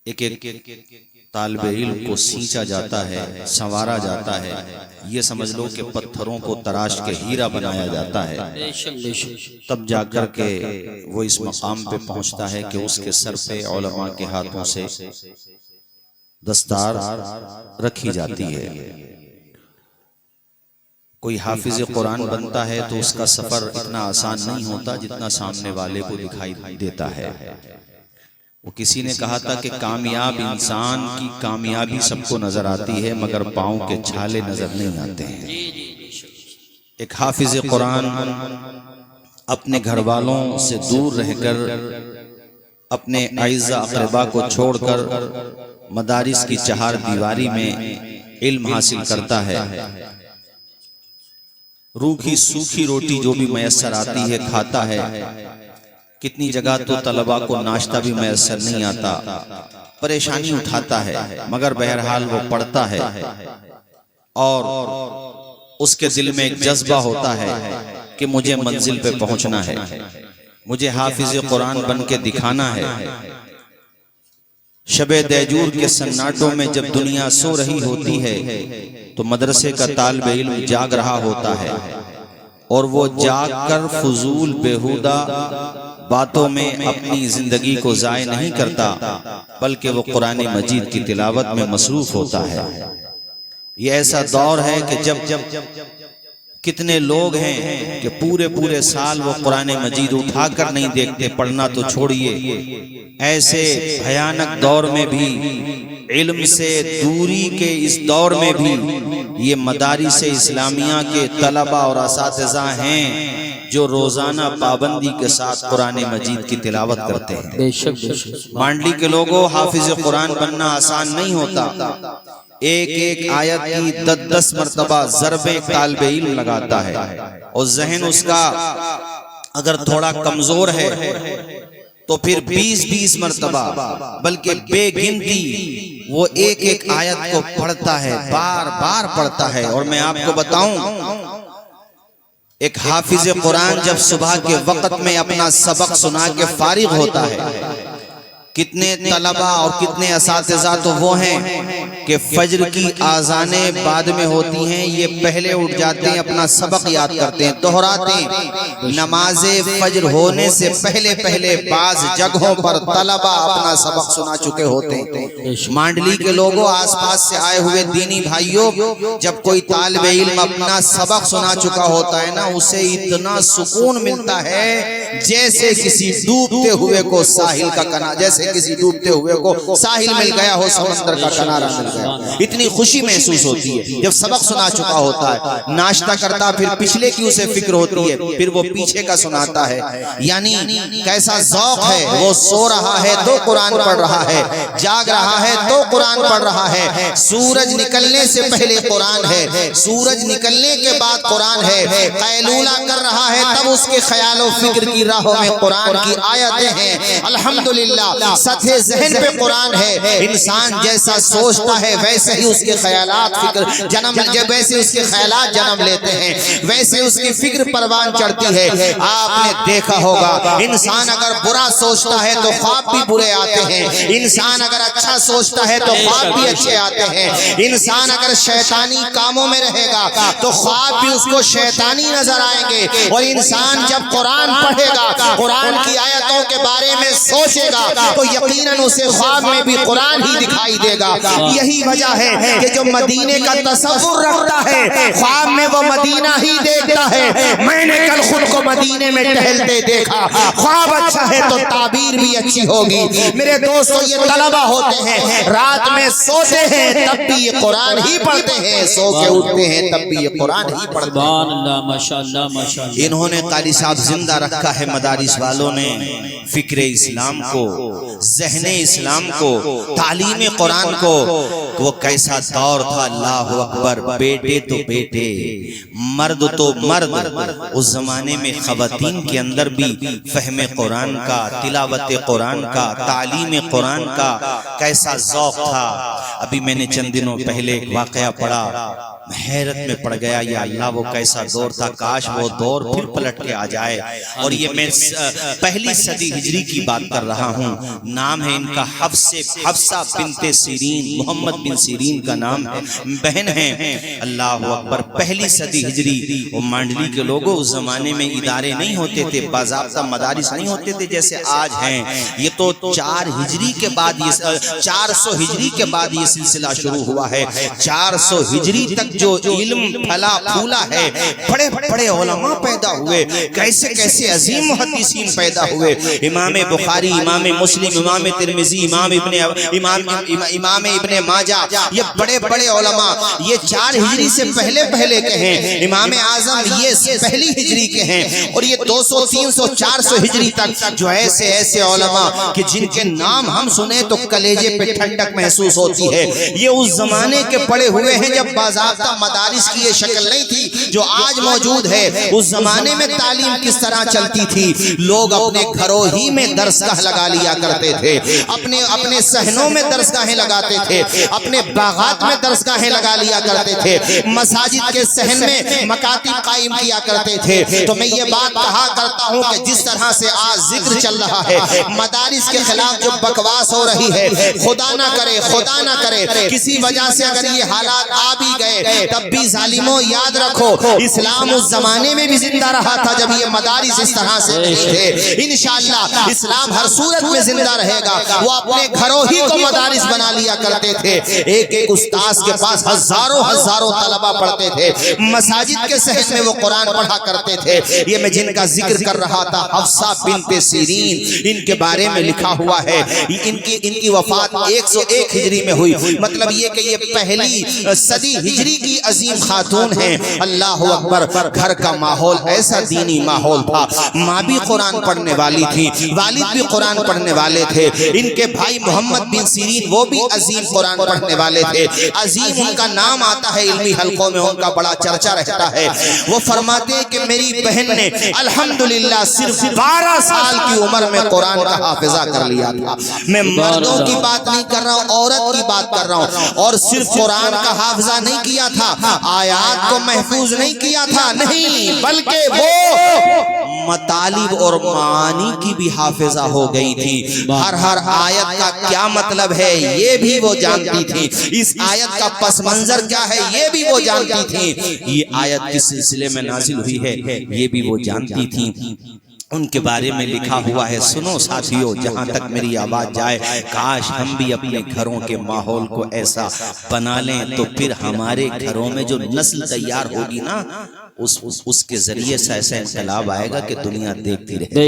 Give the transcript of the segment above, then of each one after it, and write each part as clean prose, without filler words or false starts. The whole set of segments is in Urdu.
ایک طالب علم کو سینچا جاتا ہے، سنوارا جاتا ہے، یہ سمجھ لو کہ پتھروں کو تراش کے ہیرا بنایا جاتا ہے، تب جا کر کے وہ اس مقام پہ پہنچتا ہے کہ اس کے سر پہ علماء کے ہاتھوں سے دستار رکھی جاتی ہے۔ کوئی حافظ قرآن بنتا ہے تو اس کا سفر اتنا آسان نہیں ہوتا جتنا سامنے والے کو دکھائی دیتا ہے۔ وہ کسی نے کہا تھا کہ کامیاب انسان کی کامیابی سب کو نظر آتی ہے مگر پاؤں کے چھالے نظر نہیں آتے ہیں۔ ایک حافظ قرآن اپنے گھر والوں سے دور رہ کر، اپنے اعزاء اقربا کو چھوڑ کر مدارس کی چہار دیواری میں علم حاصل کرتا ہے۔ روکھی سوکھی روٹی جو بھی میسر آتی ہے کھاتا ہے۔ کتنی جگہ تو طلباء کو ناشتہ بھی میسر نہیں آتا، پریشانی اٹھاتا ہے، مگر بہرحال وہ پڑھتا ہے اور اس کے دل میں ایک جذبہ ہوتا ہے کہ مجھے منزل پہ پہنچنا ہے، مجھے حافظ قرآن بن کے دکھانا ہے۔ شب دیجور کے سناٹوں میں جب دنیا سو رہی ہوتی ہے تو مدرسے کا طالب علم جاگ رہا ہوتا ہے، اور وہ جاگ کر فضول بیہودہ باتوں میں اپنی زندگی کو ضائع نہیں کرتا، بلکہ وہ قرآن مجید کی تلاوت میں مصروف ہوتا ہے۔ یہ ایسا دور ہے کہ جب کتنے لوگ ہیں کہ پورے سال وہ قرآن مجید اٹھا کر نہیں دیکھتے، پڑھنا تو چھوڑیے۔ ایسے بھیانک دور میں بھی، علم سے دوری کے اس دور میں بھی، یہ مدارس اسلامیہ کے طلباء اور اساتذہ ہیں جو روزانہ پابندی کے ساتھ قرآن مجید کی تلاوت کرتے ہیں۔ مانڈلی کے لوگوں، حافظ قرآن بننا آسان نہیں ہوتا۔ ایک ایک آیت کی 10 مرتبہ ضرب طالب علم لگاتا ہے، اور ذہن اس کا اگر تھوڑا کمزور ہے تو پھر 20 مرتبہ بلکہ بے گنتی وہ ایک ایک آیت کو پڑھتا ہے، بار بار پڑھتا ہے۔ اور میں آپ کو بتاؤں، ایک حافظ قرآن جب صبح کے وقت میں اپنا سبق سنا کے فارغ ہوتا ہے، کتنے طلباء اور کتنے اساتذہ تو وہ ہیں کہ فجر کی آذانیں بعد میں ہوتی ہیں، یہ پہلے اٹھ جاتے ہیں، اپنا سبق یاد کرتے ہیں، دہراتے ہیں۔ نماز فجر ہونے سے پہلے بعض جگہوں پر طلباء اپنا سبق سنا چکے ہوتے ہیں۔ مانڈلی کے لوگوں، آس پاس سے آئے ہوئے دینی بھائیوں، جب کوئی طالب علم اپنا سبق سنا چکا ہوتا ہے نا، اسے اتنا سکون ملتا ہے جیسے کسی ڈوبتے ہوئے کو ساحل کا کنارہ، جیسے کسی ڈوبتے ہوئے کو ساحل مل گیا ہو، سمندر کا کنارہ مل گیا، اتنی خوشی محسوس ہوتی ہے جب سبق سنا چکا ہوتا ہے۔ ناشتہ کرتا پھر پچھلے کی اسے فکر ہوتی ہے، پھر وہ پیچھے کا سناتا ہے۔ یعنی کیسا ذوق ہے، وہ سو رہا ہے تو قرآن پڑھ رہا ہے، جاگ رہا ہے تو قرآن پڑھ رہا ہے، سورج نکلنے سے پہلے قرآن ہے، سورج نکلنے کے بعد قرآن ہے، قیلولہ کر رہا ہے تب اس کے خیال و فکر کی راہوں میں قرآن کی آیتیں ہیں۔ الحمدللہ سطح ذہن پہ قرآن ہے۔ انسان جیسا سوچتا ہے ویسے ہی اس کے خیالات فکر جنم، ویسے اس کے خیالات جنم لیتے ہیں، ویسے اس کی فکر پروان چڑھتی ہے۔ آپ نے دیکھا ہوگا، انسان اگر برا سوچتا ہے تو خواب بھی برے آتے ہیں، انسان اگر اچھا سوچتا ہے تو خواب بھی اچھے آتے ہیں، انسان اگر شیطانی کاموں میں رہے گا تو خواب بھی اس کو شیطانی نظر آئیں گے۔ اور انسان جب قرآن پڑھے گا، قرآن کی آیتوں کے بارے میں سوچے گا تو یقیناً اسے خواب میں بھی قرآن ہی دکھائی دے گا۔ یہی وجہ ہے کہ جو مدینے کا تصور رکھتا ہے، خواب میں وہ مدینہ ہی دیکھتا ہے۔ میں نے کل خود کو مدینے میں ٹہلتے دیکھا، خواب اچھا ہے تو تعبیر بھی اچھی ہوگی۔ میرے دوستو، یہ طلبہ ہوتے ہیں، رات میں سوتے ہیں تب بھی یہ قرآن ہی پڑھتے ہیں، سو کے اٹھتے ہیں تب بھی یہ قرآن ہی پڑھتے ہیں۔ سبحان اللہ، ماشاءاللہ ماشاءاللہ۔ انہوں نے قاری صاحب زندہ رکھا ہے مدارس والوں نے فکر اسلام کو، ذہن اسلام کو، تعلیم قرآن کو۔ وہ کیسا دور تھا، اللہ اکبر، بیٹے تو بیٹے، مرد تو مرد۔ اس زمانے میں خواتین کے اندر بھی فہم قرآن کا، تلاوت قرآن کا، تعلیم قرآن کا کیسا ذوق تھا۔ ابھی میں نے چند دنوں پہلے ایک واقعہ پڑھا حیرت میں پڑ گیا، یا اللہ وہ کیسا دور تھا، کاش وہ دور پھر پلٹ کے آ جائے۔ اور یہ میں پہلی صدی ہجری کی بات کر رہا ہوں، نام ہے ان کا حفصہ بنت سیرین، محمد بن سیرین کا نام ہے، بہن ہیں۔ اللہ اکبر، پہلی صدی ہجری۔ وہ مانڈلی کے لوگوں اس زمانے میں ادارے نہیں ہوتے تھے، باضابطہ مدارس نہیں ہوتے تھے جیسے آج ہیں۔ یہ تو 4 ہجری کے بعد 400 ہجری کے بعد یہ سلسلہ شروع ہوا ہے۔ 400 ہجری تک جو علم پھلا پھولا ہے، بڑے بڑے علماء پیدا ہوئے، کیسے کیسے عظیم محدثین پیدا ہوئے، امام بخاری، امام مسلم، امام ترمذی، امام ابن ماجہ، یہ بڑے بڑے علماء یہ 4 ہجری سے پہلے کے ہیں۔ امام اعظم یہ پہلی ہجری کے ہیں، اور یہ 200 300 400 ہجری تک جو ایسے علماء کہ جن کے نام ہم سنیں تو کلیجے پہ ٹھنڈک محسوس ہوتی ہے۔ یہ اس زمانے کے پڑے ہوئے ہیں جب باضابطہ مدارس کی یہ شکل نہیں تھی جو آج موجود ہے۔ اس زمانے میں تعلیم کس طرح چلتی تھی، لوگ اپنے گھروں ہی میں درسگاہ لگا لیا کرتے تھے، اپنے صحنوں میں درسگاہیں لگاتے تھے، اپنے باغات میں درسگاہیں لگا لیا کرتے تھے، مساجد کے صحن میں مکاتب قائم کیا کرتے تھے۔ تو میں یہ بات کہا کرتا ہوں کہ جس طرح سے آج ذکر چل رہا ہے، مدارس کے خلاف جو بکواس ہو رہی ہے، خدا نہ کرے کسی وجہ سے اگر یہ حالات آ بھی گئے، تب بھی ظالموں یاد رکھو اسلام اس زمانے میں بھی زندہ رہا تھا جب یہ مدارس اس طرح سے نہیں تھے۔ انشاءاللہ اسلام ہر صورت میں زندہ رہے گا۔ وہ اپنے گھروں ہی کو مدارس بنا لیا کرتے تھے، ایک استاذ کے پاس ہزاروں طلبہ پڑھتے تھے، مساجد کے صحن میں وہ قرآن پڑھا کرتے تھے۔ یہ میں جن کا ذکر کر رہا تھا حفصہ بنت سیرین، ان کے بارے میں لکھا ہوا ہے، ان کی وفات 101 ہجری میں ہوئی، مطلب یہ کہ یہ پہلی صدی ہجری کی عظیم خاتون ہیں۔ اللہ اکبر، گھر کا ماحول ایسا دینی ماحول تھا، ماں بھی قرآن پڑھنے والی تھی، والد بھی قرآن پڑھنے والے تھے، ان کے بھائی محمد بن سیرین وہ بھی عظیم قرآن پڑھنے والے تھے، عظیم ان کا نام آتا ہے، علمی حلقوں میں ان کا بڑا چرچا رہتا ہے۔ وہ فرماتے ہیں کہ میری بہن نے الحمدللہ صرف 12 سال کی عمر میں قرآن کا حافظہ کر لیا تھا۔ میں مردوں کی بات نہیں کر رہا ہوں، عورت کی بات کر رہا ہوں، اور صرف قرآن کا حافظہ نہیں کیا تھا، آیات کو محفوظ نہیں کیا تھا، نہیں، بلکہ وہ مطالب اور معانی کی بھی حافظہ ہو گئی تھی۔ ہر آیت کا کیا مطلب ہے یہ بھی وہ جانتی تھی، اس آیت کا پس منظر کیا ہے یہ بھی وہ جانتی تھی، یہ آیت کس سلسلے میں نازل ہوئی ہے یہ بھی وہ جانتی تھی۔ ان کے بارے میں لکھا ہوا ہے، سنو ساتھیو، جہاں تک میری آواز جائے، کاش ہم بھی اپنے گھروں کے ماحول کو ایسا بنا لیں تو پھر ہمارے گھروں میں جو نسل تیار ہوگی نا، اس کے ذریعے سے ایسا انقلاب آئے گا کہ دنیا دیکھتی رہے،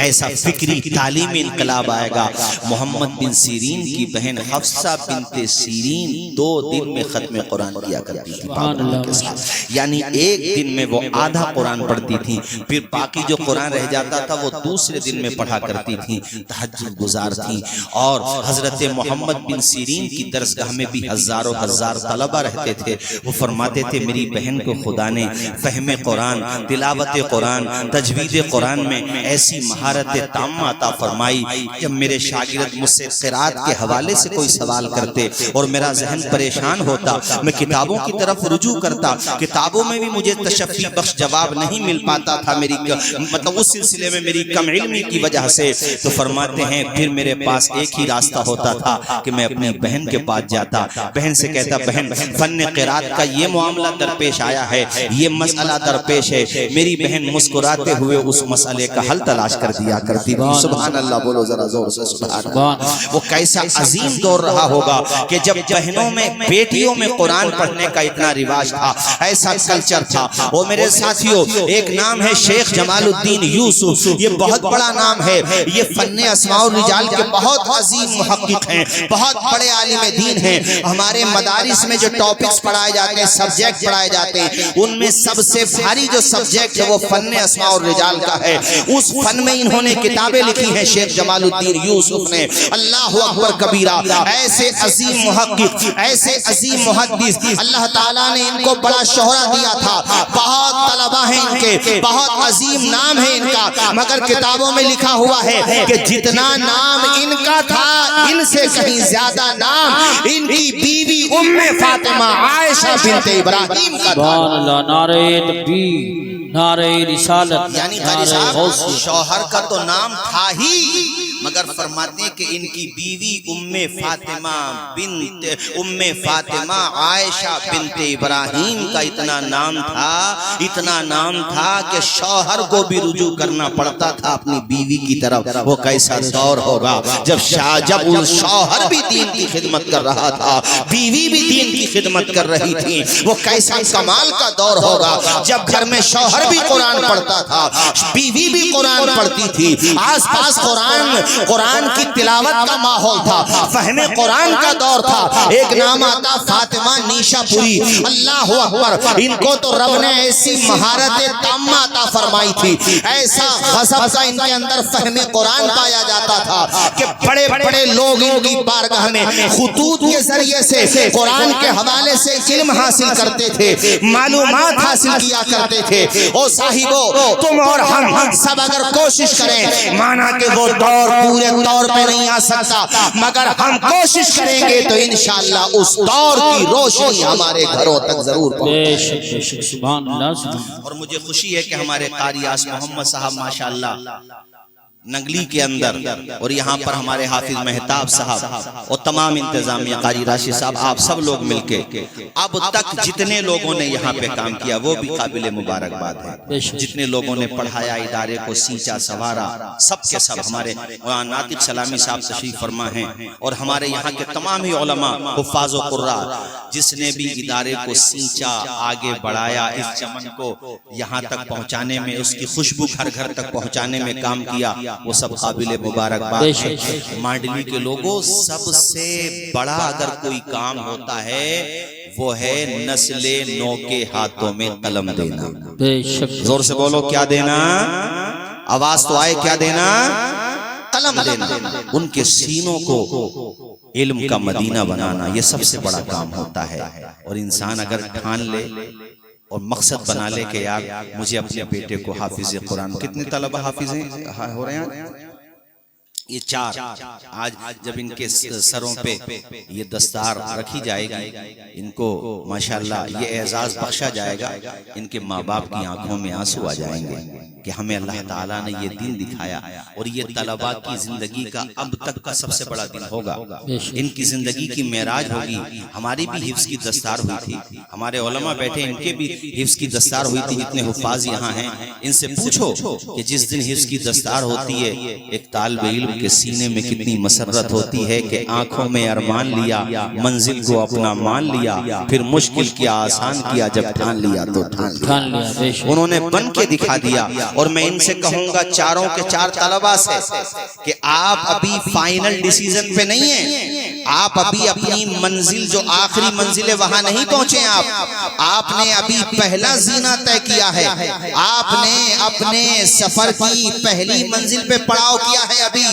ایسا فکری تعلیمی انقلاب آئے گا۔ محمد بن سیرین کی بہن حفصہ بنت سیرین 2 دن میں ختم قرآن کیا کرتی تھی پابندی کے ساتھ، یعنی ایک دن میں وہ آدھا قرآن پڑھتی تھی، پھر باقی جو قرآن رہ جاتا تھا وہ دوسرے دن میں پڑھا کرتی تھی، تہجد گزار تھی۔ اور حضرت محمد بن سیرین کی درسگاہ میں بھی ہزاروں طلبہ رہتے تھے۔ وہ فرماتے تھے میری بہن کو خدا نے فہم قرآن، تلاوت قرآن، تجوید قرآن میں ایسی مہارت تامہ عطا فرمائی، جب میرے شاگرد مجھ سے قرات کے حوالے سے کوئی سوال کرتے اور میرا ذہن پریشان ہوتا، میں کتابوں کی طرف رجوع کرتا، کتابوں میں بھی مجھے تشفی بخش جواب نہیں مل پاتا تھا، مطلب اس سلسلے میں میری کم علمی کی وجہ سے، تو فرماتے ہیں پھر میرے پاس ایک ہی راستہ ہوتا تھا کہ میں اپنی بہن کے پاس جاتا، بہن سے کہتا بہن فن قرات کا یہ معاملہ درپیش آیا ہے، یہ مسئلہ درپیش ہے، میری بہن مسکراتے ہوئے اس مسئلے کا حل تلاش کر دیا کرتی تھی۔ سبحان اللہ، بولو ذرا زور سے سبحان اللہ۔ وہ کیسا عظیم دور رہا ہوگا کہ جب بہنوں میں، بیٹیوں میں قرآن پڑھنے کا اتنا رواج تھا، ایسا کلچر تھا۔ وہ میرے ساتھیوں، ایک نام ہے شیخ جمال الدین یوسف، یہ بہت بڑا نام ہے، یہ فن اسماء الرجال کے بہت عظیم محقق ہیں، بہت بڑے عالم دین ہیں۔ ہمارے مدارس میں جو ٹاپکس پڑھائے جاتے ہیں، سبجیکٹ پڑھائے جاتے ہیں، ان میں میں سب سے بھاری جو سبجیکٹ ہے وہ فن اسماء الرجال کا ہے. اس فن میں انہوں نے کتابیں لکھی ہیں شیخ جمال الدین یوسف نے. اللہ اکبر کبیرہ. ایسے عظیم محقق, ایسے عظیم محدث, اللہ تعالیٰ نے ان کو بڑا شہرہ دیا تھا. بہت طلبہ ہیں ان کے, بہت عظیم نام ہے ان کا, مگر کتابوں میں لکھا ہوا ہے کہ جتنا نام ان کا تھا ان سے کہیں زیادہ نام ان کی بیوی ام فاطمہ عائشہ بنت ابراہیم کا تھا. سبحان اللہ. نعرہ تکبیر, نعرہ رسالت, یعنی قاری صاحب شوہر کا تو نام تھا ہی, مگر فرماتے ہیں کہ ان کی بیوی ام فاطمہ عائشہ بنت ابراہیم کا اتنا نام تھا کہ شوہر کو بھی رجوع کرنا پڑتا تھا اپنی بیوی کی طرف. وہ کیسا دور ہوگا جب شوہر بھی دین کی خدمت کر رہا تھا, بیوی بھی دین کی خدمت کر رہی تھی. وہ کیسا کمال کا دور ہوگا جب گھر میں شوہر بھی قرآن پڑھتا تھا, بیوی بھی قرآن پڑھتی تھی, آس پاس قرآن کی تلاوت کا ماحول تھا, فہم قرآن کا دور تھا. ایک نام آتا فاطمہ نیشا پوری. اللہ اکبر. ان کو تو رب نے ایسی مہارت تامہ عطا فرمائی تھی, ایسا غضب کا ان کے اندر فہم قرآن پایا جاتا تھا کہ بڑے بڑے لوگ ان کی بارگاہ میں خطوط کے ذریعے سے قرآن کے حوالے سے علم حاصل کرتے تھے, معلومات حاصل کیا کرتے تھے. او صاحبو, تم اور ہم سب اگر کوشش کریں, مانا کہ وہ دور پورے طور پہ نہیں آ سکتا, مگر ہم کوشش کریں گے تو انشاءاللہ اس دور کی روشنی ہمارے گھروں تک ضرور پہنچے. سبحان اللہ. اور مجھے خوشی ہے کہ ہمارے قاری آس محمد صاحب ماشاءاللہ نگلی کے اندر, اور یہاں پر ہمارے حافظ مہتاب صاحب اور تمام انتظامیہ, قاری راشد صاحب, آپ سب لوگ مل کے اب تک جتنے لوگوں نے یہاں پہ کام کیا وہ بھی قابل مبارکباد ہے. جتنے لوگوں نے پڑھایا, ادارے کو سینچا سنوارا, سب کے سب. ہمارے مولانا ناطق سلامی صاحب تشریف فرما ہیں, اور ہمارے یہاں کے تمام ہی علماء, حفاظ و قراء, جس نے بھی ادارے کو سینچا, آگے بڑھایا, اس چمن کو یہاں تک پہنچانے میں, اس کی خوشبو گھر گھر تک پہنچانے میں کام کیا, وہ سب قابل مبارکباد ہے. مانڈلی کے لوگوں, سب سے بڑا اگر کوئی کام ہوتا ہے وہ ہے نسل نو کے ہاتھوں میں قلم دینا. زور سے بولو, کیا دینا؟ آواز تو آئے, کیا دینا؟ قلم دینا. ان کے سینوں کو علم کا مدینہ بنانا, یہ سب سے بڑا کام ہوتا ہے. اور انسان اگر ٹھان لے اور مقصد بنا لے کہ یار مجھے اپنے بیٹے کو حافظ قرآن, کتنے طلبہ حافظ ہو رہے ہیں؟ یہ 4. آج جب ان کے سروں پہ یہ دستار رکھی جائے گی, ان کو ماشاءاللہ یہ اعزاز بخشا جائے گا, ان کے ماں باپ کی آنکھوں میں آنسو آ جائیں گے کہ ہمیں اللہ تعالیٰ نے یہ دن دکھایا. اور یہ طلباء کی زندگی کا اب تک کا سب سے بڑا دن ہوگا. ان کی زندگی کی معراج ہوگی. ہماری بھی حفظ کی دستار ہوئی تھی, ہمارے علماء بیٹھے, ان کے بھی حفظ کی دستار ہوئی تھی. جتنے حفاظ یہاں ہیں ان سے پوچھو کہ جس دن حفظ کی دستار ہوتی ہے, ایک طالب علم کے سینے میں کتنی مسرت ہوتی ہے کہ آنکھوں میں ارمان لیا, منزل کو اپنا مان لیا, پھر مشکل کیا آسان کیا, جب ٹھان لیا تو ٹھان لیا. انہوں نے بن کے دکھا دیا. اور میں ان سے کہوں گا, چاروں کے 4 طلباء سے, کہ آپ ابھی فائنل ڈیسیزن پہ نہیں ہیں, آپ ابھی اپنی منزل جو آخری منزل ہے وہاں نہیں پہنچے. آپ نے ابھی پہلا زینہ طے کیا ہے, آپ نے اپنے سفر کی پہلی منزل پہ پڑاؤ کیا ہے. ابھی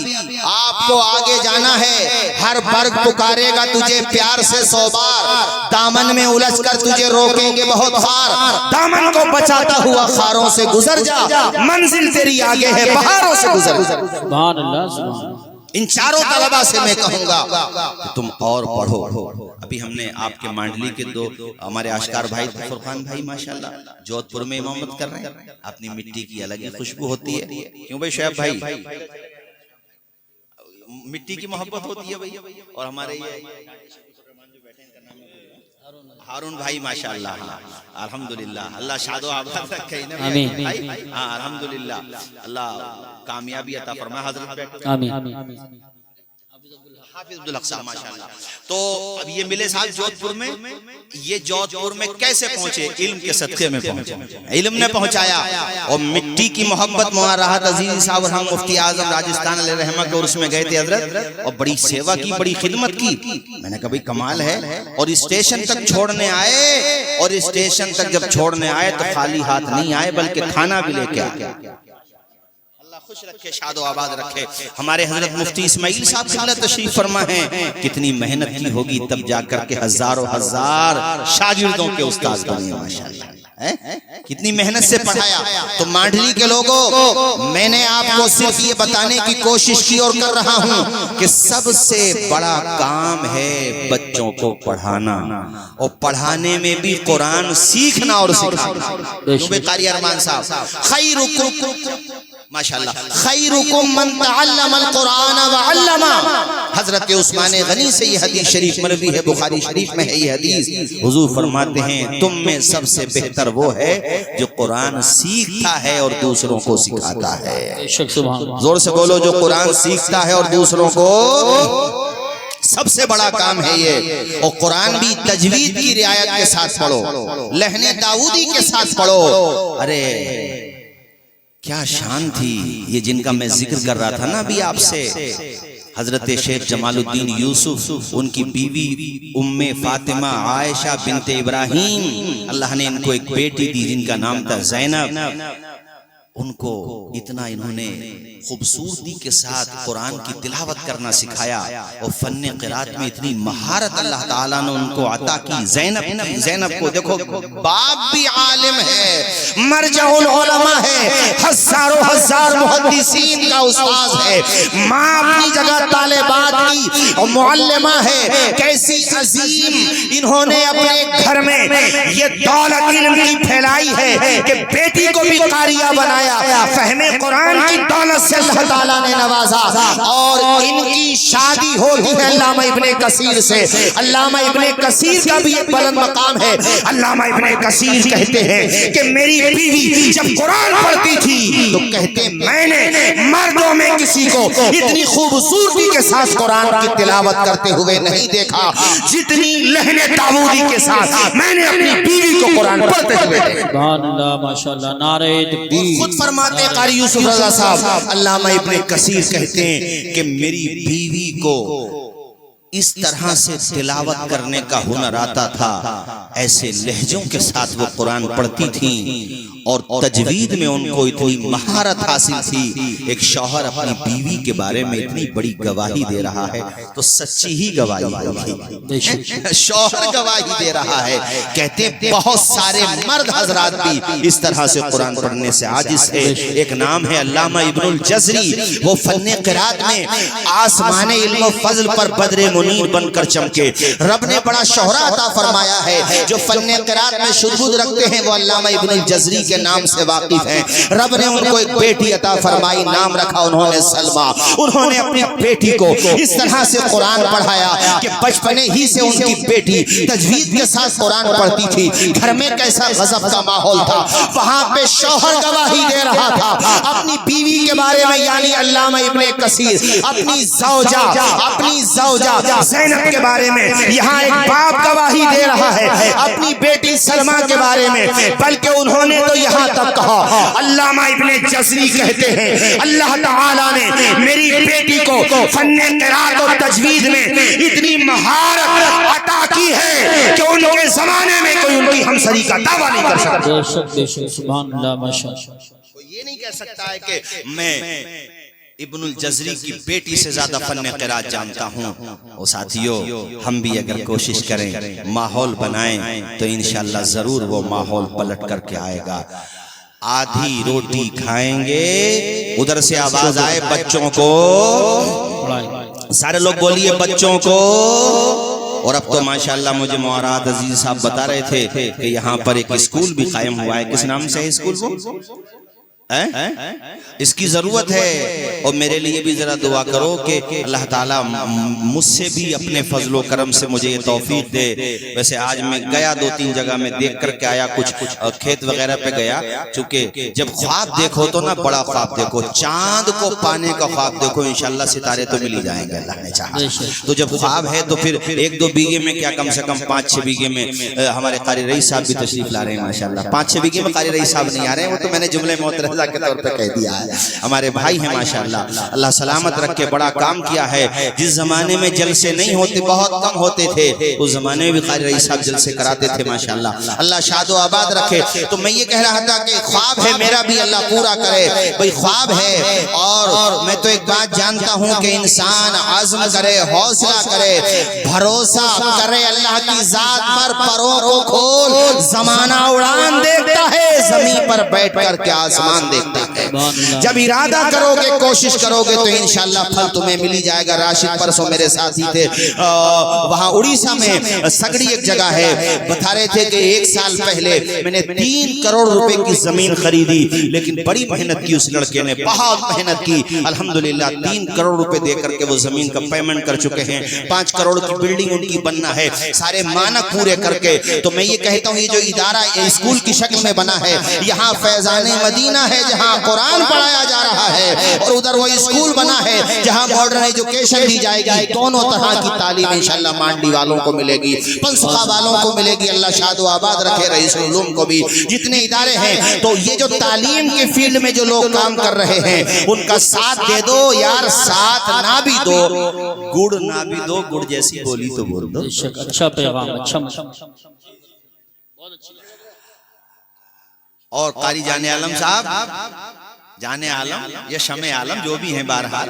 آپ کو آگے جانا ہے. ہر برگ پکارے گا تجھے پیار سے 100 بار, دامن میں الجھ کر تجھے روکیں گے بہت خار, دامن کو بچاتا ہوا خاروں سے گزر جا, منزل تیری آگے ہے بہاروں سے گزر. سبحان اللہ. ان 4 طلباء سے میں کہوں گا کہ تم اور پڑھو. ابھی ہم نے آپ کے مانڈلی کے 2 ہمارے اشکار بھائی, فرقان بھائی ماشاءاللہ جودھ پور میں امامت کر رہے ہیں. اپنی مٹی کی الگ ہی خوشبو ہوتی ہے. کیوں بھائی شعیب بھائی, مٹی کی محبت ہوتی ہے بھائی. اور ہمارے یہ ہارون بھائی ماشاءاللہ, الحمدللہ, اللہ شاد و آباد رکھے انہیں بھائی. ہاں الحمدللہ, اللہ کامیابی عطا فرمائے. حضرت بیٹھو. آمین. حافظ عبدالحق صاحب ماشاءاللہ. تو اب یہ ملے صاحب جودھ پور میں، یہ جودھ پور میں کیسے پہنچے؟ علم کے صدقے میں پہنچے، علم نے پہنچایا۔ اور مٹی کی محبت مولانا راحت عزیزی صاحب ہم مفتی اعظم راجستھان علیہ رحمہ کے عرس میں گئے تھے حضرت، اور بڑی سیوا کی، بڑی خدمت کی۔ میں نے کہا بھئی کمال ہے، اور اسٹیشن تک چھوڑنے آئے، اور اسٹیشن تک جب چھوڑنے آئے تو خالی ہاتھ نہیں آئے بلکہ کھانا بھی لے کے آئے۔ خوش رکھے، شاد و آباد رکھے۔ ہمارے حضرت مفتی اسماعیل صاحب قبلہ تشریف فرما ہیں، کتنی محنت کی ہوگی تب جا کر کے ہزاروں ہزار شاگردوں کے استاد بنے ماشاءاللہ، کتنی محنت سے پڑھایا۔ تو مانڈلی کے لوگوں، میں نے آپ کو صرف یہ بتانے کی کوشش کی اور کر رہا ہوں کہ سب سے بڑا کام ہے بچوں کو پڑھانا، اور پڑھانے میں بھی قرآن سیکھنا اور سکھانا۔ قاری ارمان صاحب، خیرکم ماشاءاللہ خیرکم من تعلم القرآن وعلما۔ حضرت عثمان غنی سے یہ حدیث شریف مروی ہے، بخاری شریف میں ہے یہ حدیث۔ حضور فرماتے ہیں تم میں سب سے بہتر وہ ہے جو قرآن سیکھتا ہے اور دوسروں کو سکھاتا ہے۔ زور سے بولو، جو قرآن سیکھتا ہے اور دوسروں کو، سب سے بڑا کام ہے یہ۔ اور قرآن بھی تجوید کی رعایت کے ساتھ پڑھو، لحن داؤدی کے ساتھ پڑھو۔ ارے کیا شان تھی یہ جن کا میں ذکر کر رہا تھا نا ابھی آپ سے، حضرت شیخ جمال الدین یوسف، ان کی بیوی ام فاطمہ عائشہ بنت ابراہیم، اللہ نے ان کو ایک بیٹی دی جن کا نام تھا زینب۔ ان کو اتنا انہوں نے خوبصورتی کے ساتھ قرآن کی تلاوت کرنا سکھایا، اور فن قرات میں اتنی مہارت اللہ تعالیٰ نے ان کو عطا کی۔ زینب کو دیکھو، باپ بھی عالم ہے، مرجع العلماء ہے، ہزاروں ہزار محدثین کا استاذ ہے، ماں اپنی جگہ طالبات کی اور معلمہ ہے۔ کیسی عظیم انہوں نے اپنے گھر میں یہ دولت علم کی پھیلائی ہے کہ بیٹی کو بھی قاریہ بنایا، فہم قرآن کی دولت سے اللہ تعالیٰ نے نوازا۔ اور ان کی شادی ہوتی ہے علامہ ابن کثیر سے۔ علامہ ابن کثیر کا بھی ایک بلند مقام ہے۔ علامہ ابن کثیر کہتے ہیں کہ میری بیوی جب قرآن پڑھتی تھی تو کہتے میں نے مردوں میں کسی کو اتنی خوبصورتی کے ساتھ قرآن کی تلاوت کرتے ہوئے نہیں دیکھا جتنی لحن داؤدی کے ساتھ میں نے اپنی بیوی کو قرآن پڑھتے ہوئے دیکھا۔ سبحان اللہ، ماشاءاللہ، نعرہ تکبیر۔ خود فرماتے ہیں قاری یوسف رضا صاحب، علامہ ابن کثیر کہتے ہیں کہ میری بیوی کو اس طرح سے تلاوت کرنے کا ہنر آتا تھا، ایسے لہجوں کے ساتھ وہ قرآن پڑھتی تھیں، اور تجوید میں ان کو اتنی مہارت حاصل تھی۔ ایک شوہر اپنی بیوی کے بارے میں اتنی بڑی گواہی دے رہا ہے تو سچی ہی گواہی ہوگی، شوہر گواہی دے رہا ہے۔ کہتے بہت سارے مرد حضرات بھی اس طرح سے قرآن پڑھنے سے عاجز ہے۔ ایک نام ہے علامہ ابن الجزری، وہ فن قرات میں آسمان علم و فضل پر بدر منیر بن کر چمکے۔ رب نے بڑا شہرہ عطا فرمایا ہے، جو فن قرات میں شذوذ رکھتے ہیں وہ علامہ ابن الجزری کے نام سے واقف ہیں۔ رب نے ان کو ایک بیٹی عطا فرمائی، نام رکھا انہوں نے سلمہ۔ انہوں نے اپنی بیٹی کو اس طرح سے قرآن پڑھایا کہ بچپنے ہی سے ان کی بیٹی تجوید کے ساتھ قرآن پڑھتی تھی۔ گھر میں کیسا غضب کا ماحول تھا، وہاں پہ شوہر گواہی دے رہا تھا اپنی بیوی کے بارے میں، یعنی علامہ ابن کثیر اپنی زوجہ زینب کے بارے میں، یہاں ایک باپ گواہی دے رہا ہے اپنی بیٹی سلمہ کے بارے میں، بلکہ انہوں نے تو یہاں تک کہا، علامہ ابن جزری کہتے ہیں اللہ تعالیٰ نے میری بیٹی کو فن قرات اور تجوید میں اتنی مہارت عطا کی ہے کہ ان کے زمانے میں کوئی ان کی ہمسری کا دعویٰ نہیں کر سکتا۔ بے شک بے شک، سبحان اللہ، ماشاءاللہ۔ کوئی یہ نہیں کہہ سکتا ہے کہ میں ابن الجزری کی بیٹی سے زیادہ فن قرات جانتا ہوں۔ اور ساتھیو، ہم بھی اگر کوشش کریں، ماحول بنائیں، تو انشاءاللہ ضرور وہ ماحول پلٹ کر کے آئے گا۔ آدھی روٹی کھائیں گے، ادھر سے آواز آئے بچوں کو، سارے لوگ بولیے بچوں کو۔ اور اب تو ماشاءاللہ مجھے معراض عزیز صاحب بتا رہے تھے کہ یہاں پر ایک اسکول بھی قائم ہوا ہے۔ کس نام سے ہے اسکول؟ وہ اس کی ضرورت ہے. اور میرے لیے بھی ذرا دعا کرو کہ اللہ تعالیٰ مجھ سے بھی اپنے فضل و کرم سے مجھے یہ توفیق دے. ویسے آج میں گیا 2-3 جگہ میں دیکھ کر کے آیا, کچھ کھیت وغیرہ پہ گیا, چونکہ جب خواب دیکھو تو نا بڑا خواب دیکھو, چاند کو پانے کا خواب دیکھو, انشاءاللہ ستارے تو مل ہی جائیں گے اللہ نے چاہا. تو جب خواب ہے تو پھر 1-2 بیگھے میں کیا, کم سے کم 5-6 بیگھے میں. ہمارے قاری رئیس صاحب بھی تشریف لا رہے ہیں ماشاءاللہ. 5-6 بیگھے میں قاری رئیس صاحب نہیں آ رہے ہیں, وہ تو میں نے جملے محترمہ کے طور پہ کہہ دیا ہے. ہمارے بھائی ہیں ماشاءاللہ, اللہ سلامت رکھ کے, بڑا کام کیا ہے. جس زمانے میں جلسے نہیں ہوتے, بہت کم ہوتے تھے, اس زمانے میں بھی قاری رئیس صاحب جلسے کراتے تھے ماشاءاللہ. اللہ شاد و آباد رکھے. تو میں یہ کہہ رہا تھا کہ خواب ہے میرا بھی, اللہ پورا کرے. بھئی خواب ہے, اور میں تو ایک بات جانتا ہوں کہ انسان عزم کرے, حوصلہ کرے, بھروسہ کرے اللہ کی ذات پر, پروں کو کھول, زمانہ اڑان دیکھتا ہے, زمین پر بیٹھ کر کے آسمان دیکھتا ہے. جب ارادہ کرو گے, کوشش کرو گے, تو انشاءاللہ پھل تمہیں ملی جائے گا. راشد پرسوں میرے ساتھی تھے, وہاں اڑیسہ میں سگڑی ایک جگہ ہے, بتا رہے تھے کہ 1 سال پہلے میں نے 3 کروڑ روپے کی زمین خریدی, لیکن بڑی محنت کی اس لڑکے نے, بہت محنت کی. الحمدللہ 3 کروڑ روپے دے کر کے وہ زمین کا پیمنٹ کر چکے ہیں. 5 کروڑ کی بلڈنگ ان کی بننا ہے, سارے مانک پورے کر کے. تو میں یہ کہتا ہوں, یہ جو ادارہ اسکول کی شکل میں بنا ہے, یہاں فیضان مدینہ ہے جہاں قرآن پڑھایا جا رہا ہے, اور ادھر وہ اسکول بنا ہے جہاں ماڈرن ایجوکیشن دی جائے گی. دونوں طرح کی تعلیم انشاءاللہ مانڈی والوں کو ملے گی, پنسخہ والوں کو ملے گی. اللہ شاد و آباد رکھے رئیس العلوم کو بھی, جتنے ادارے ہیں. تو یہ جو تعلیم کے فیلڈ میں جو لوگ کام کر رہے ہیں, ان کا ساتھ دے دو یار, ساتھ نہ بھی دو, گڑ نہ بھی دو, گڑ جیسی بولی تو بول دو. اچھا پیغام, اچھا. اور قاری جان عالم صاحب, جان عالم یا شمع عالم جو بھی ہیں, بہرحال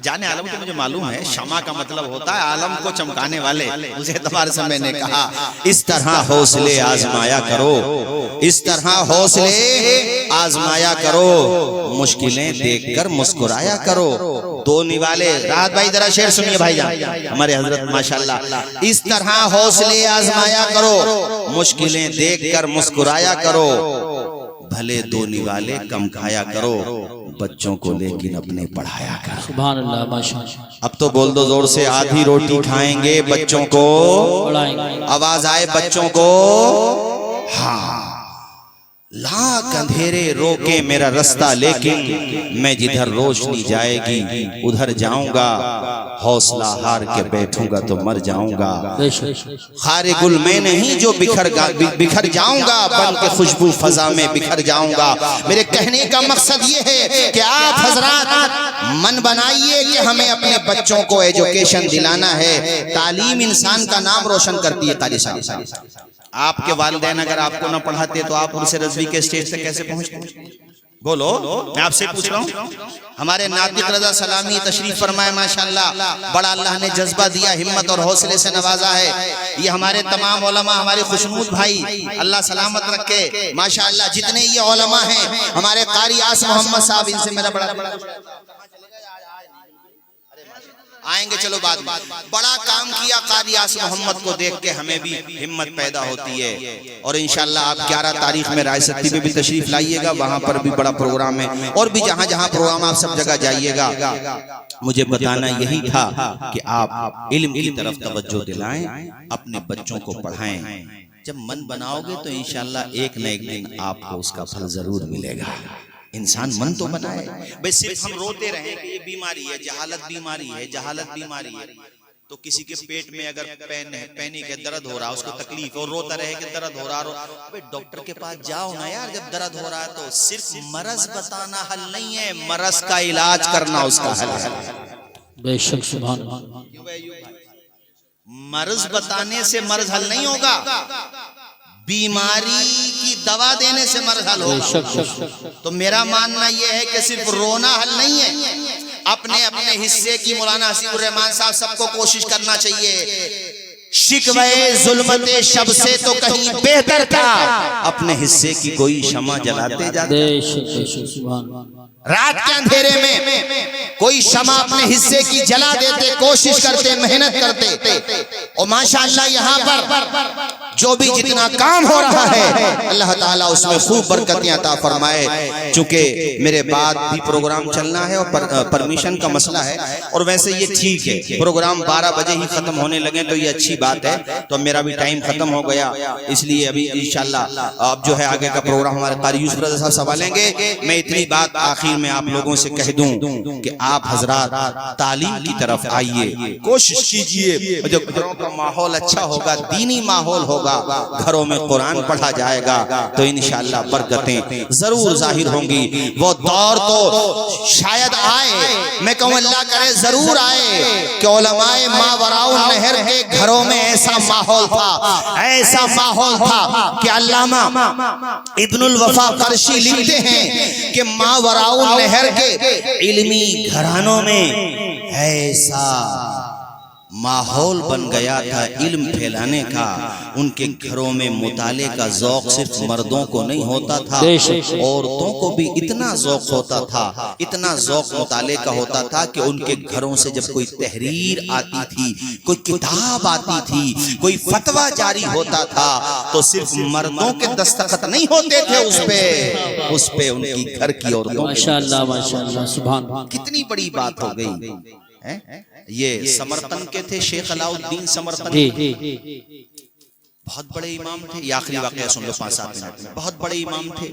جان عالم تو مجھے معلوم ہے, شمع کا مطلب ہوتا ہے عالم کو چمکانے والے. اس اعتبار سے میں نے کہا اس طرح حوصلے آزمایا کرو, اس طرح حوصلے آزمایا کرو, مشکلیں دیکھ کر مسکرایا کرو. 2 نوالے, راحت بھائی ذرا شعر سنیے بھائی جان, ہمارے حضرت ماشاءاللہ. اس طرح حوصلے آزمایا کرو, مشکلیں دیکھ کر مسکرایا کرو, بھلے 2 نوالے کم کھایا کرو, بچوں کو لیکن اپنے پڑھایا کرو. سبحان اللہ, ماشاءاللہ. اب تو بول دو زور سے, آدھی روٹی کھائیں گے بچوں کو پڑھائیں گے. آواز آئے بچوں کو. ہاں, لاکھ اندھیرے روکے میرا رستہ, لیکن میں جدھر روشنی جائے گی ادھر جاؤں گا. حوصلہ ہار کے بیٹھوں گا تو مر جاؤں گا. خار گل میں نہیں جو بکھر جاؤں گا, بن کے خوشبو فضا میں بکھر جاؤں گا. میرے کہنے کا مقصد یہ ہے کہ آپ حضرات من بنائیے کہ ہمیں اپنے بچوں کو ایجوکیشن دلانا ہے. تعلیم انسان کا نام روشن کرتی ہے. قاری صاحب, آپ کے والدین اگر آپ کو نہ پڑھاتے تو آپ ان سے رضوی کے اسٹیج تک کیسے پہنچتے؟ بولو, میں آپ سے پوچھ رہا ہوں. ہمارے ناطق رضا سلامی تشریف فرمائے ماشاءاللہ, بڑا اللہ نے جذبہ دیا, ہمت اور حوصلے سے نوازا ہے. یہ ہمارے تمام علماء, ہمارے خوشنود بھائی, اللہ سلامت رکھے ماشاءاللہ. جتنے یہ علماء ہیں, ہمارے قاری آس محمد صاحب, ان سے میرا بڑا آئیں گے, چلو بعد میں. بڑا کام کیا قاری آس محمد کو دیکھ کے ہمیں بھی ہمت پیدا ہوتی ہے. اور انشاءاللہ آپ 11 تاریخ میں رائے ستی میں بھی تشریف لائیے گا, وہاں پر بھی بڑا پروگرام ہے, اور بھی جہاں جہاں پروگرام, آپ سب جگہ جائیے گا. مجھے بتانا یہی تھا کہ آپ علم کی طرف توجہ دلائیں, اپنے بچوں کو پڑھائیں. جب من بناؤ گے تو انشاءاللہ ایک نہ ایک دن آپ کو اس کا پھل ضرور ملے گا. انسان من تو بنائے. بھئی صرف ہم روتے رہیں کہ یہ بیماری ہے, جہالت بیماری ہے, جہالت بیماری ہے. تو کسی کے پیٹ میں اگر پینی کے درد ہو رہا, اس کو تکلیف, اور روتا رہے کہ درد ہو رہا, ڈاکٹر کے پاس جاؤ نا یار. جب درد ہو رہا ہے تو صرف مرض بتانا حل نہیں ہے, مرض کا علاج کرنا اس کا حل ہے. بے شک, سبحان اللہ. مرض بتانے سے مرض حل نہیں ہوگا, بیماری کی دوا دینے سے مرض حل ہوگا. تو میرا ماننا یہ ہے کہ صرف رونا حل نہیں ہے, اپنے اپنے حصے کی مولانا حسیب الرحمان صاحب سب کو کوشش کرنا چاہیے. شکوے ظلمت شب سے تو کہیں بہتر تھا, اپنے حصے کی کوئی شمع جلاتے جاتے. رات کے اندھیرے میں کوئی شمع اپنے حصے کی جلا دیتے, کوشش کرتے, محنت کرتے. اور ماشاءاللہ یہاں پر جو بھی جتنا کام ہو رہا ہے اللہ تعالیٰ اس میں خوب برکتیں عطا فرمائے. چونکہ میرے بعد بھی پروگرام چلنا ہے اور پرمیشن کا مسئلہ ہے، اور ویسے یہ ٹھیک ہے پروگرام 12 بجے ہی ختم ہونے لگے تو یہ اچھی بات ہے. تو میرا بھی ٹائم ختم ہو گیا، اس لیے ابھی انشاءاللہ اب جو ہے آگے کا پروگرام ہمارے قاری یوسف رضا صاحب سنبھالیں گے. میں اتنی بات آخر میں آپ لوگوں سے کہہ دوں کہ آپ حضرات تعلیم کی طرف آئیے، کوشش کیجئے. جو گھروں کا ماحول اچھا ہوگا، دینی ماحول ہوگا، گھروں میں قرآن پڑھا جائے گا تو انشاءاللہ برکتیں ضرور ظاہر ہوں گی. وہ دور تو شاید آئے، میں کہوں اللہ کرے ضرور آئے کہ علماء ماوراء النہر کے گھروں میں ایسا ماحول تھا، ایسا ماحول تھا کہ علامہ ابن الوفا قرشی لکھتے ہیں کہ ماوراء النہر کے علمی گھرانوں میں ایسا ماحول بن گیا تھا علم پھیلانے کا. ان کے گھروں میں مطالعے کا ذوق صرف مردوں کو نہیں ہوتا تھا، عورتوں کو بھی اتنا ذوق ہوتا تھا، اتنا ذوق مطالعے کا ہوتا تھا کہ ان کے گھروں سے جب کوئی تحریر آتی تھی، کوئی کتاب آتی تھی، کوئی فتویٰ جاری ہوتا تھا تو صرف مردوں کے دستخط نہیں ہوتے تھے اس پہ ان کی گھر کی عورتوں. ماشاءاللہ ماشاءاللہ سبحان. کتنی بڑی بات ہو گئی. یہ سمرقند کے تھے شیخ علاء الدین سمرقندی، بہت بڑے امام تھے. یہ آخری واقعہ سن لو 5-7 منٹ میں. بہت بڑے امام تھے،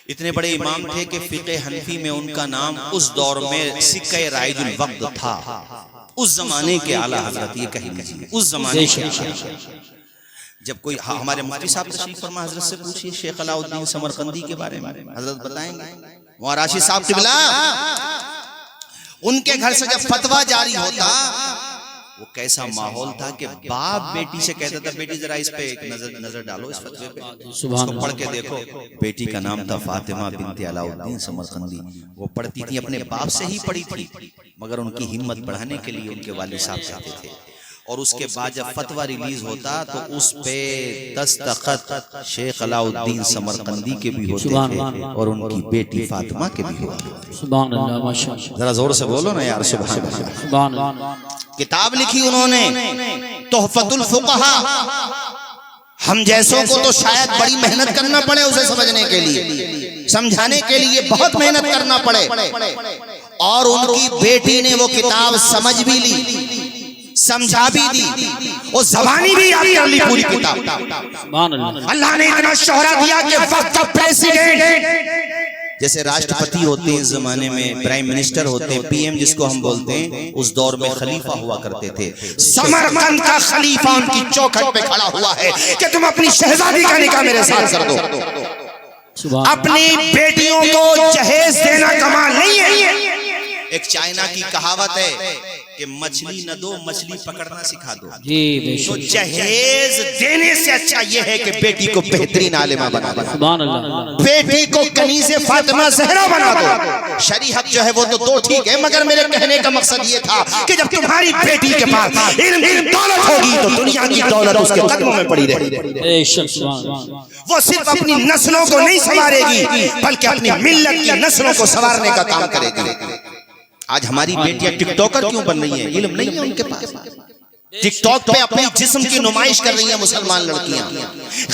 اتنے بڑے امام تھے کہ فقہ حنفی میں ان کا نام اس دور میں سکہ رائج الوقت تھا. اس زمانے کے اعلیٰ حضرت، یہ کہیں نہیں، اس زمانے کے جب کوئی ہمارے مفتی صاحب تشریف فرما، حضرت سے پوچھئے شیخ علاء الدین سمرقندی کے بارے میں، حضرت بتائیں گے. وہاں راشد صاحب قبلہ ان کے گھر سے جب فتویٰ جاری ہوتا وہ کیسا ماحول تھا کہ باپ بیٹی سے کہتا تھا بیٹی ذرا اس پہ ایک نظر ڈالو، اس فتوے پہ اس کو پڑھ کے دیکھو. بیٹی کا نام تھا فاطمہ بنت علاء الدین سمرقندی. وہ پڑھتی تھی، اپنے باپ سے ہی پڑھی تھی، مگر ان کی ہمت بڑھانے کے لیے ان کے والد صاحب کہتے تھے. اور اس کے بعد جب فتویٰ ریلیز ہوتا تو اس پہ دستخط شیخ علاء الدین سمرقندی کے بھی ہوتے تھے اور ان کی بیٹی فاطمہ کے بھی ہوتے تھے. سبحان اللہ ماشاءاللہ. ذرا زور سے بولو نا یار سبحان اللہ. سبحان اللہ. کتاب لکھی انہوں نے تحفۃ الفقہاء. ہم جیسوں کو تو شاید بڑی محنت کرنا پڑے اسے سمجھنے کے لیے، سمجھانے کے لیے بہت محنت کرنا پڑے. اور ان کی بیٹی نے وہ کتاب سمجھ بھی لی، سمجھا بھی دی، وہ زبانی بھی یاد کر لی پوری کتاب. سبحان اللہ. اللہ نے اتنا شہرت دیا کہ وقت کا پریسیڈنٹ جیسے راشٹرپتی ہوتے ہیں اس زمانے میں، پرائم منسٹر ہوتے ہیں، پی ایم جس کو ہم بولتے ہیں، اس دور میں خلیفہ ہوا کرتے تھے. سمرقند کا خلیفہ ان کی چوکھٹ پہ کھڑا ہوا ہے کہ تم اپنی شہزادی کا نکاح میرے ساتھ کر دو. اپنی بیٹیوں کو جہیز دینا کمال نہیں ہے. ایک چائنا کی کہاوت ہے کہ مچھلی نہ دو مچھلی پکڑنا سکھا دو. تو جہیز دینے سے اچھا یہ ہے کہ بیٹی کو بہترین عالمہ بنا دو، سبحان اللہ. بیٹی کو کنیز فاطمہ زہرا بنا دو. شریعت جو ہے وہ تو ٹھیک ہے، مگر میرے کہنے کا مقصد یہ تھا کہ جب تمہاری بیٹی کے پاس علم دولت ہوگی تو دنیا کی دولت اس کے قدموں میں پڑی رہے گی. وہ صرف اپنی نسلوں کو نہیں سنوارے گی بلکہ اپنی ملت کی نسلوں کو سنوارنے کا کام کرے گی. آج ہماری بیٹیاں ٹک ٹاکر کیوں بن رہی ہیں؟ علم نہیں ہے ان کے پاس. ٹک ٹاک پہ اپنے جسم کی نمائش کر رہی ہیں مسلمان لڑکیاں،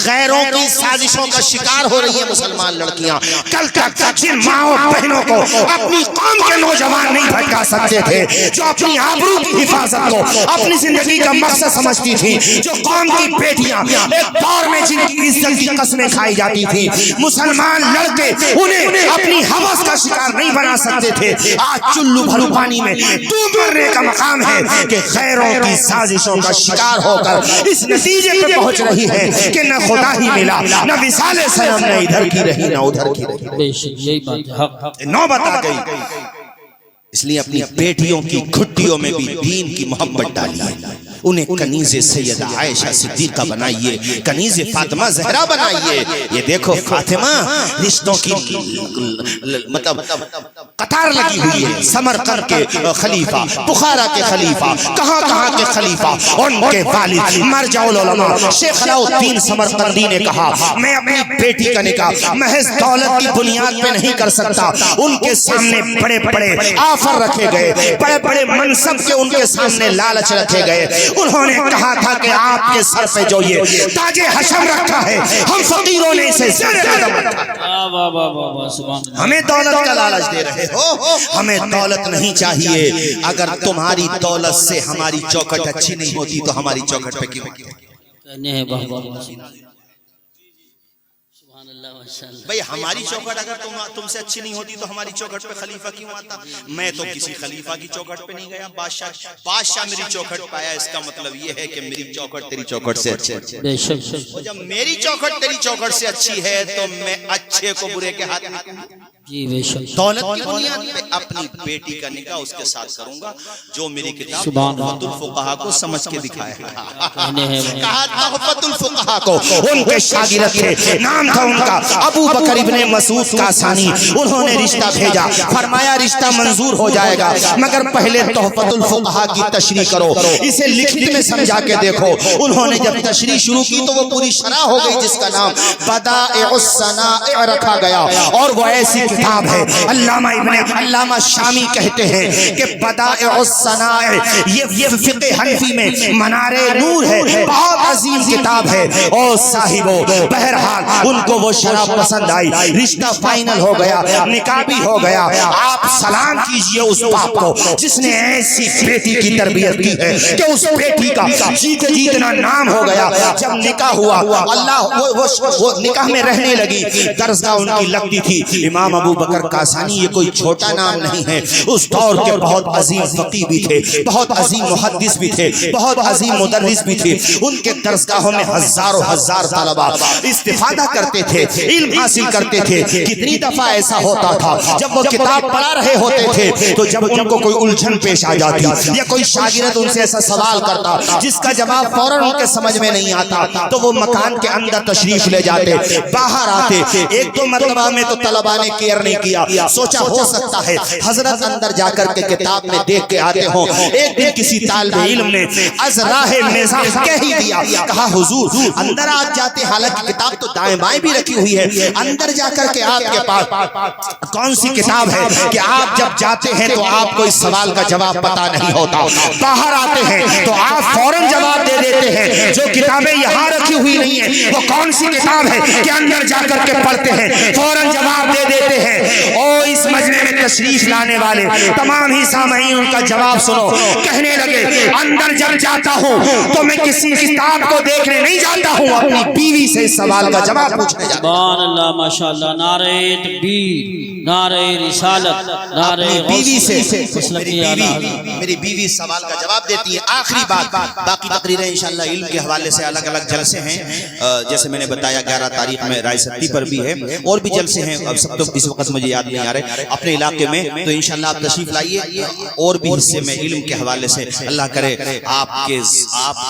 غیروں کی سازشوں کا شکار ہو رہی ہیں مسلمان لڑکیاں. کل تک جن ماں بہنوں کو اپنی قوم کے نوجوان نہیں بھٹکا سکتے تھے، جو اپنی آبرو کی حفاظت کو اپنی زندگی کا مقصد سمجھتی تھی، جو قوم کی بیٹیاں ایک دور میں جن کی عزت کی قسمیں کھائی جاتی تھی، مسلمان لڑکے انہیں اپنی ہوس کا شکار نہیں بنا سکتے تھے، آج چلو بھرو پانی میں ڈوب مرنے کا مقام ہے کہ غیروں کی سازشوں کا شکار ہو کر اس نتیجے پہ پہنچ رہی ہے کہ نہ خدا ہی ملا، نہ وصال سلام، نہ ادھر کی رہی نہ ادھر کی رہی. نوبت آ گئی. اس لیے اپنی بیٹیوں کی گھٹیوں میں بھی دین کی محبت ڈالیے. انہیں کنیز سیدہ عائشہ صدیقہ بنائیے، کنیز فاطمہ زہرا بنائیے. یہ دیکھو فاطمہ رشتوں کی مطلب قطار لگی ہوئی ہے. سمرقند کے خلیفہ، بخارا کے خلیفہ، کہاں کے خلیفہ، ان کے والد مرجع العلماء شیخ علاء الدین سمرقندی نے کہا میں اپنی بیٹی کا نکاح محض دولت کی بنیاد پہ نہیں کر سکتا. ان کے سامنے بڑے بڑے آفر رکھے گئے، بڑے بڑے منصب کے ان کے سامنے لالچ رکھے گئے. انہوں نے کہا تھا کہ آپ کے سر پہ جو یہ تاج حشم رکھا ہے ہم فقیروں نے اسے زیر قدم رکھا. ہمیں دولت کا لالچ دے رہے ہو, ہمیں دولت نہیں چاہیے. اگر تمہاری دولت سے ہماری چوکھٹ اچھی نہیں ہوتی تو ہماری چوکھٹ پہ کیوں؟ بھئی ہماری چوکھٹ اگر تم سے اچھی نہیں ہوتی تو ہماری چوکھٹ پہ خلیفہ کیوں آتا؟ میں تو کسی خلیفہ کی چوکھٹ پہ نہیں گیا, بادشاہ میری چوکھٹ پایا. اس کا مطلب یہ ہے کہ میری چوکھٹ تیری چوکھٹ سے اچھی ہے. جب میری چوکھٹ تیری چوکھٹ سے اچھی ہے تو میں اچھے کو برے کے ہاتھ میں دولت کی بنیاد پہ اپنی بیٹی کا نکاح اس کے ساتھ کروں گا جو میری کتاب تحفۃ الفقہاء کو سمجھ کے دکھائے. کہا تحفۃ الفقہاء کو ان کے شاگرد تھے, نام تھا ان کا ابو بکر ابن مسعود کاسانی. انہوں نے رشتہ بھیجا, فرمایا رشتہ منظور ہو جائے گا مگر پہلے تحفۃ الفقہاء کی تشریح کرو, اسے لکھت میں سمجھا کے دیکھو. انہوں نے جب تشریح شروع کی تو وہ پوری شرح ہو گئی جس کا نام بدائع الصنائع رکھا گیا. اور وہ ایسی کتاب ہے, علامہ شامی کہتے ہیں کہ بدائع الصنائع یہ فقہ حنفی میں منار نور ہے, بہت عظیم کتاب ہے. اور صاحبو بہرحال ان کو وہ شرح پسند آئی, رشتہ فائنل ہو گیا, نکاح بھی ہو گیا. آپ سلام کیجئے اس باپ کو جس نے ایسی بیٹی کی تربیت کی ہے کہ اس بیٹی کا جیتے جیتنا نام ہو گیا. جب نکاح ہوا اللہ وہ نکاح میں رہنے لگی, درسگاہ ان کی لگتی تھی. امام ابو بکر کاسانی یہ کوئی چھوٹا نام نہیں ہے, اس دور کے بہت عظیم فقیہ بھی تھے, بہت عظیم محدث بھی تھے, بہت عظیم مدرس بھی تھے. ان کے درسگاہوں میں ہزاروں ہزار طلباء استفادہ کرتے تھے, علم حاصل کرتے تھے. کتنی دفعہ ایسا ہوتا تھا جب وہ کتاب پڑھا رہے ہوتے تھے تو جب ان کو کوئی الجھن پیش آ جاتی یا کوئی شاگرد ان سے ایسا سوال کرتا جس کا جواب فوراً ان کے سمجھ میں نہیں آتا تو وہ مکان کے اندر تشریف لے جاتے, باہر آتے. ایک دو مرتبہ میں تو طلباء نے کیئر نہیں کیا, سوچا ہو سکتا ہے حضرت اندر جا کر کے کتاب میں دیکھ کے آتے ہوں. ایک دن کسی طالب علم نے از راہ مزاح کہہ ہی دیا, کہا حضور اندر آج جاتے, حالانکہ کتاب تو دائیں بائیں بھی رکھی ہوئی ہے, اندر جا کر کے آپ کے پاس کون سی کتاب ہے کہ آپ جب جاتے ہیں تو آپ کو اس سوال کا جواب پتا نہیں ہوتا, باہر آتے ہیں تو آپ فوراً جواب دے دیتے ہیں. جو کتابیں یہاں رکھی ہوئی نہیں ہیں وہ کون سی کتاب ہے کہ اندر جا کر کے پڑھتے ہیں فوراً جواب دے دیتے ہیں. اور اس مجمع میں تشریف لانے والے تمام ہی سامعین ان کا جواب سنو. کہنے لگے اندر جب جاتا ہوں تو میں کسی کتاب کو دیکھنے نہیں جاتا ہوں, اپنی بیوی سے اس سوال کا جواب پوچھنے جاتا ہوں. سبحان اللہ, ماشاءاللہ, نعرہ تکبیر, نعرہ رسالت, نعرہ بیوی سے میری بیوی سوال کا جواب دیتی ہے. آخری بات, باقی تقریریں انشاءاللہ علم کے حوالے سے الگ الگ جلسے ہیں, جیسے میں نے بتایا 11 تاریخ میں رائے ستی پر بھی ہے, اور بھی جلسے ہیں. اب سب تو اس وقت مجھے یاد نہیں آ رہے اپنے علاقے میں, تو انشاءاللہ آپ تشریف لائیے. اور بھی حصے میں علم کے حوالے سے اللہ کرے آپ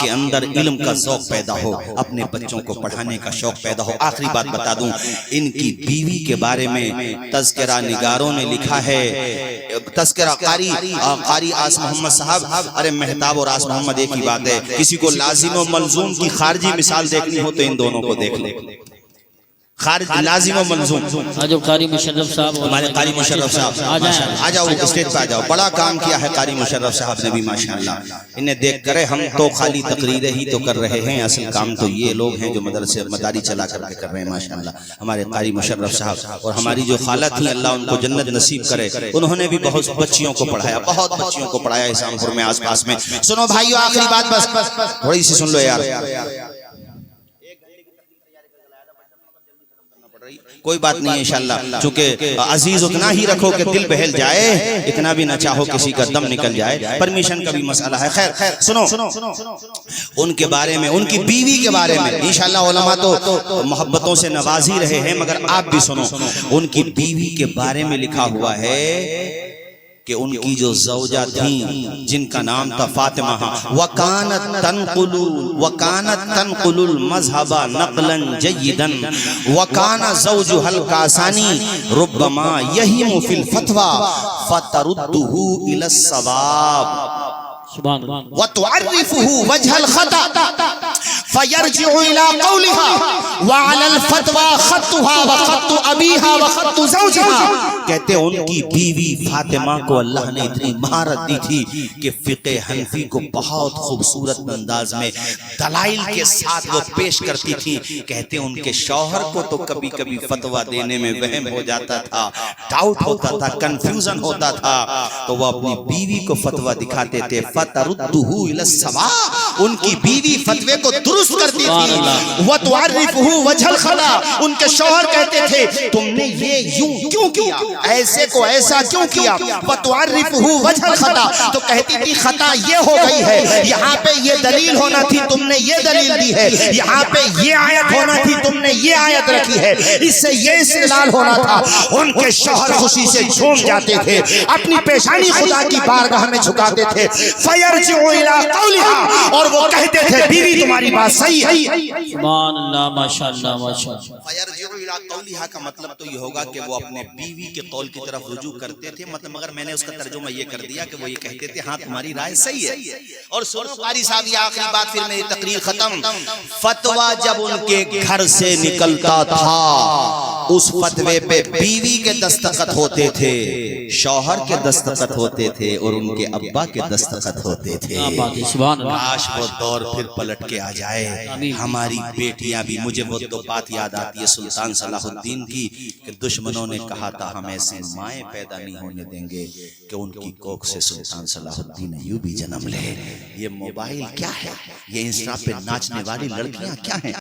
کے اندر علم کا ذوق پیدا ہو, اپنے بچوں کو پڑھانے کا شوق پیدا ہو. آخری بات بتا دوں, ان کی بیوی کے بارے میں تذکرہ نگاروں نے لکھا ہے, تذکرہ قاری آس محمد صاحب. ارے مہتاب اور آس محمد ایک ہی بات ہے, کسی کو لازم و ملزوم کی خارجی مثال دیکھنی ہو تو ان دونوں کو دیکھ لے. خارج لازم و ملزوم, قاری مشرف صاحب, ہمارے قاری مشرف صاحب آ جاؤ اسٹیج پہ آ جاؤ. بڑا کام کیا ہے قاری مشرف صاحب نے بھی ماشاءاللہ. انہیں دیکھ کر ہم تو خالی تقریریں ہی تو کر رہے ہیں, اصل کام تو یہ لوگ ہیں جو مدرسے مداری چلا کر کے کر رہے ہیں ماشاءاللہ. ہمارے قاری مشرف صاحب اور ہماری جو خالہ تھیں اللہ ان کو جنت نصیب کرے, انہوں نے بھی بہت بچیوں کو پڑھایا, بہت بچیوں کو پڑھایا اسلام میں آس پاس میں. سنو بھائیو آخری بات, بس تھوڑی سی سن لو یار, کوئی بات نہیں انشاءاللہ, چونکہ عزیز اتنا ہی رکھو کہ دل بہل جائے, اتنا بھی نہ چاہو کسی کا دم نکل جائے. پرمیشن کا بھی مسئلہ ہے. خیر سنو, ان کے بارے میں, ان کی بیوی کے بارے میں انشاءاللہ علماء تو محبتوں سے نواز ہی رہے ہیں, مگر آپ بھی سنو. ان کی بیوی کے بارے میں لکھا ہوا ہے کہ ان کی جو زوجہ تھیں جن کا نام تھا فاطمہ, وَكَانَتْ تَنْقُلُ الْمَذْهَبَ نَقْلًا جَيِّدًا وَكَانَ زَوْجُهَا الْقَاسَانِي رُبَّمَا يَهِمُ فِي الْفَتْوَى فَتَرُدُّهُ إِلَى الصَّوَابِ وَتُعَرِّفُهُ وَجْهَ الْخَطَأِ فیرجع الی قولها وعلی الفتوى خطها وخط ابیها وخط زوجها. کہتے ان کی بیوی فاطمہ کو اللہ نے اتنی مہارت دی تھی کہ فقہ حنفی کو بہت خوبصورت انداز میں دلائل کے ساتھ وہ پیش کرتی تھی. کہتے ان کے شوہر کو تو کبھی کبھی فتویٰ دینے میں وہم ہو جاتا تھا, ڈاؤٹ ہوتا تھا, کنفیوژن ہوتا تھا, تو وہ اپنی بیوی کو فتویٰ دکھاتے تھے. فَتَرُدُّهُ إِلَى السَّوَاءِ, ان کی بیوی فتوے کو درست کرتی تھی. وَتُعَرِّفُهُ وَجْهَ الْخَطَأِ, ان کے شوہر کہتے تھے تم نے یہ یوں کیوں کیا, ایسے کو ایسا کیوں کیا. وَتُعَرِّفُهُ وَجْهَ الْخَطَأِ, تو کہتی تھی خطا یہ ہو گئی ہے, یہاں پہ یہ دلیل ہونا تھی تم نے یہ دلیل دی ہے, یہاں پہ یہ آیت ہونا تھی تم نے یہ آیت رکھی ہے, اس سے یہ استدلال ہونا تھا. ان کے شوہر خوشی سے جھوم جاتے تھے, اپنی پیشانی خدا کی بارگاہ میں جھکاتے تھے. فَيَرْجِعُ إِلَىٰ قَوْلِهَا, اور وہ کہتے تھے بیوی تمہاری بات صحیح ہے. سبحان اللہ, ماشاءاللہ ماشاءاللہ. فَيَرْجِعُ إِلَىٰ قَوْلِهَا کا مطلب تو یہ ہوگا کہ وہ اپنے بیوی کے قول کی طرف رجوع کرتے تھے. مطلب مگر میں نے اس کا ترجمہ یہ کر دیا کہ وہ یہ کہتے تھے ہاں تمہاری رائے صحیح ہے. اور سنو قاری صاحب, یہ آخری بات پھر میری تقریر ختم. فتویٰ جب ان کے گھر سے نکلتا تھا اس فتوے پہ بیوی کے دستخط ہوتے تھے, شوہر کے دستخط ہوتے تھے, اور ان کے ابا کے دستخط ہوتے تھے. سبحان اللہ. کاش وہ دور پھر پلٹ کے آ جائے. ہماری بیٹیاں بھی, مجھے وہ تو بات یاد آتی ہے سلطان صلاح الدین کی کہ دشمنوں نے کہا تھا ہم ایسی مائیں پیدا نہیں ہونے دیں گے کہ ان کی کوکھ سے سلطان صلاح الدین ایوبی جنم لے. یہ موبائل کیا ہے, یہ انسٹا پہ ناچنے والی لڑکیاں کیا ہیں.